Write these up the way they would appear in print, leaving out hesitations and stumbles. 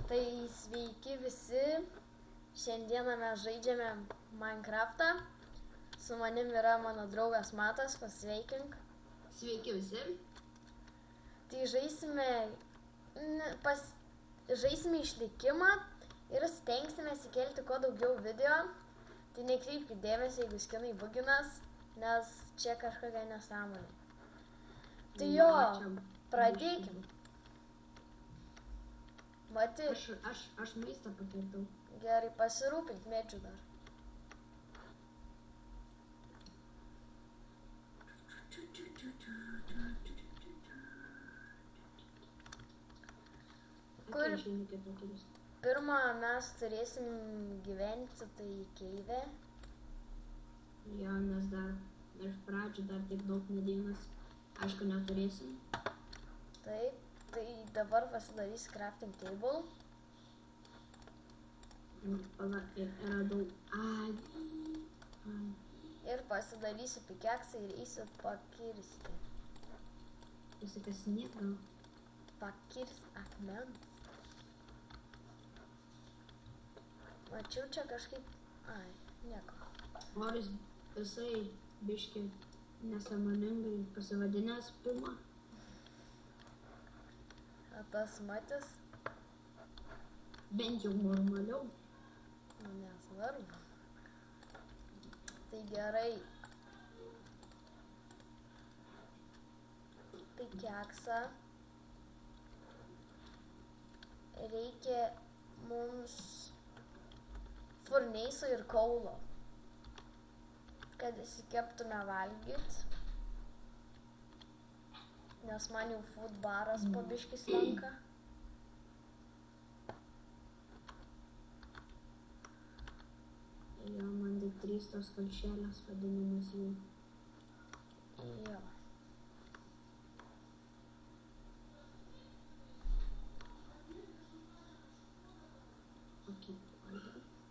Tai sveiki visi, šiandieną mes žaidžiame Minecraftą, su manim yra mano draugas Matas, pasveikink. Sveiki visi. Tai žaisime išlikimą ir stengsime įkelti kuo daugiau video, tai nekreipkite dėmesį, jeigu skinai buginas, nes čia kažkokia nesąmonė. Tai jo, pradėkim. Mati, Aš maistą pakirtau. gerai, pasirūpink medžių dar. Kur pirmą mes turėsim gyventi, tai Keive. Jo, nes dar iš pradžių dar taip daug medienos, aišku, neturėsim. Taip, tai dabar pasidarys crafting table. Pala, ir radau avį. Ir pasidarysiu pikeksą ir eisiu pakirsti. Pasikasinėt gal. Pakirsti akmens. Mačiau čia kažkaip... Ai, nieko. Oris visai biški nesąmoningai pasivadinęs Puma. O tas Matis? Bent jau normaliau. Nu, nesvarbu. Tai gerai. Pikeksą. Reikia mums furneiso ir kaulo, kad įsikeptume valgyt, nes man jau food baras po biškį slenka. Jo, man tik 3 tos kalšelės vadinimas jų. Jo.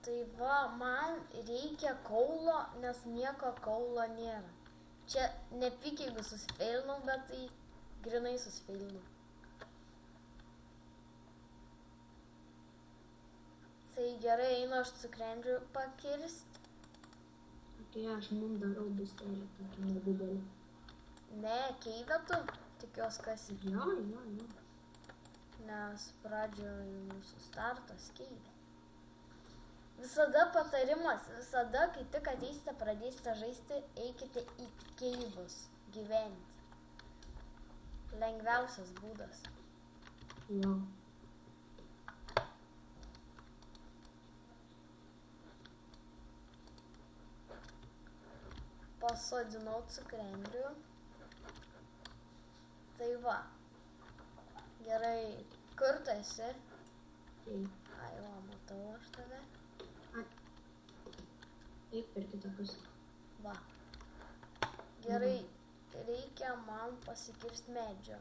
Tai va, man reikia kaulo, nes nieko kaulo nėra. Čia nepyk, jeigu susifeilinau, bet tai grinai susifeilinau. Tai gerai, einu aš cukrendžių pakirst. Kai aš mum darau bistelį tokį nedidelį. Ne, Keive tu, tikiuos kasi. Jo. Nes pradžioje mūsų startas Keive. Visada patarimas, visada, kai tik ateisite, pradėsite žaisti, eikite į keivus gyventi. Lengviausias būdas. Jo. Pasodinau cukrendrių. Tai va. Gerai, kur tu esi? Tai. Ai, va, matau aš tave. Eik per kitą pusę. Va. Gerai, reikia man pasikirst medžio.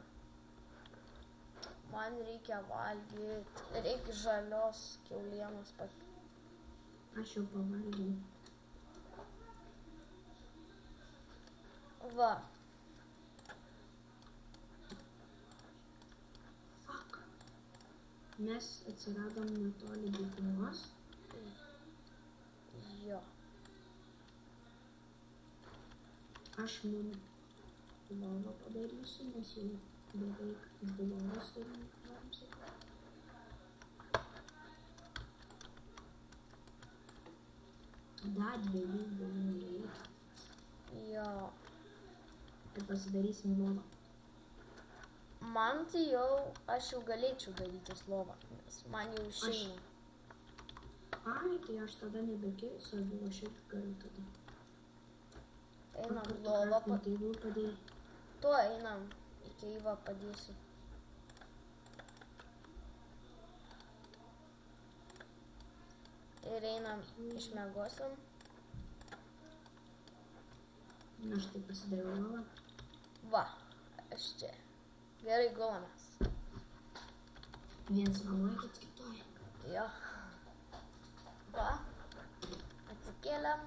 Man reikia valgyt, reikia žalios kiaulienos Aš jau pavalgiau. Va. Fuck. Mes atsiradom netoli dykumos. Jo. Aš mum lovą padarysiu, nes jau beveik 2 lovas turim, galim sakyti. Dar 2 reikia. Jo. Ir pasidarysim lovą. Man tai jau, aš jau galėčiau darytis lovą, nes man jau išeina. Ai, tai aš tada nebekeisiu, aš irgi galiu tada. Einam lovą padėjai. Tuo einam į keivą padėsiu. Ir einam išmiegosim. Aš tai pasidariau lovą. Va, aš čia. Gerai gulamės. Viens vienoj, kits kitoj. Jo. Va, atsikėlėm.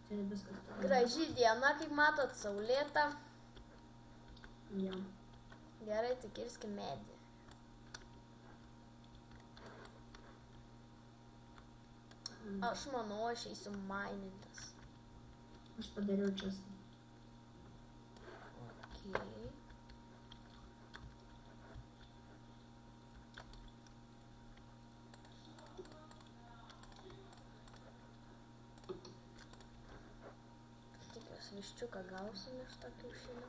Čia viskas. Graži diena, kaip matot, saulėta. Jo. Gerai, tai kirskim medį. Aš manau, aš eisiu mainintis. Aš padariau čestą. Okay. Tikiuosi viščiuką gausim iš to kiaušinio.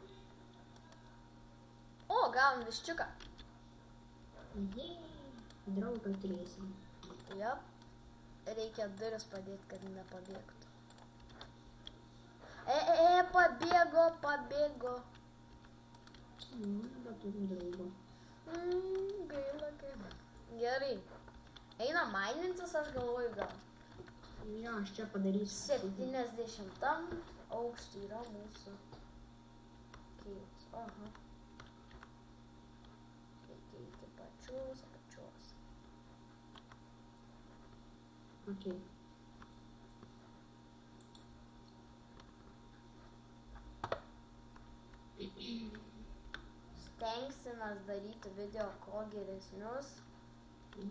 O, gavom viščiuką. Draugą turėsim. Jep. Reikia duris padėti, kad nepabėgtų. Pabėgo. Bet turiu draugo. Gaila. Gerai. Eina mainintis, aš galvoju gal. Jo, aš čia padarysiu. 70 aukštį yra mūsų kėjas. Aha. Reikia iki pačios. Okay. Stengsimės daryti video kuo geresnius.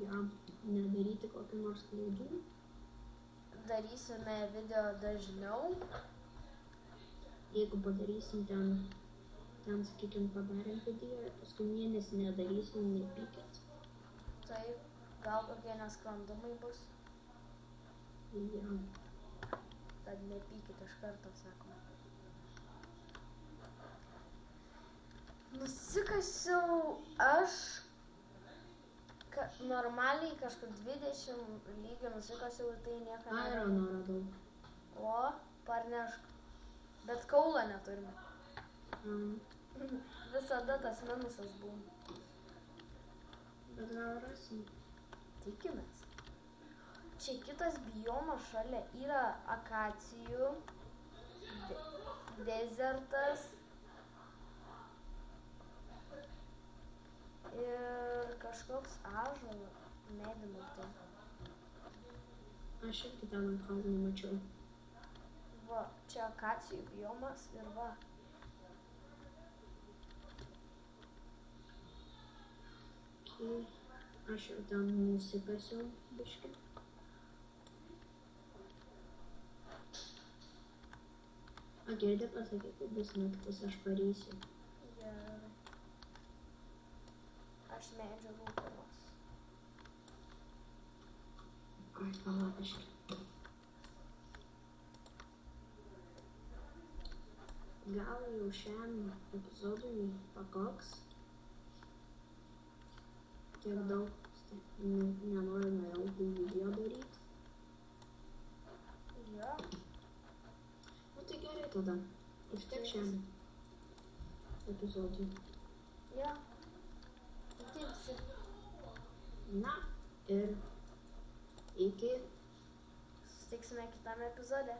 Ja, nedaryti kokių nors klaidų. Darysime video dažniau. Jeigu padarysim ten sakykim, padarėm video ir paskui mėnesį nedarysim, nepykit. Taip, gal kokie nesklandumai bus. Ja. Tad nepykit iš karto, sakoma. Nusikasiau aš normaliai kažkur 20 lygių nusikasiau ir tai nieko nėra. Irono radau. O, parnešk. Bet kaulo neturime. Visada tas minusas būna. Bet gal rasim. Tikimės. Čia kitas biomas šalia yra akacijų, dezertas ir kažkoks ąžuolas, medinutė. Aš irgi ten ant kalno mačiau. Va, čia akacijų biomas ir va. Aš jau ten nusikasiau biškį. Girdė pasakė, kad bus naktis, aš pareisiu. Gerai. Aš medžiu rūpinuos. Ai, palabiškai. Gal jau šiam epizodui pakaks. Tiek daug nenorime ilgų video daryti. Jo. Tai gerai tada. Užtek šiam epizodui. Jo. Dirbsi. Na ir iki. Susitiksime kitame epizode.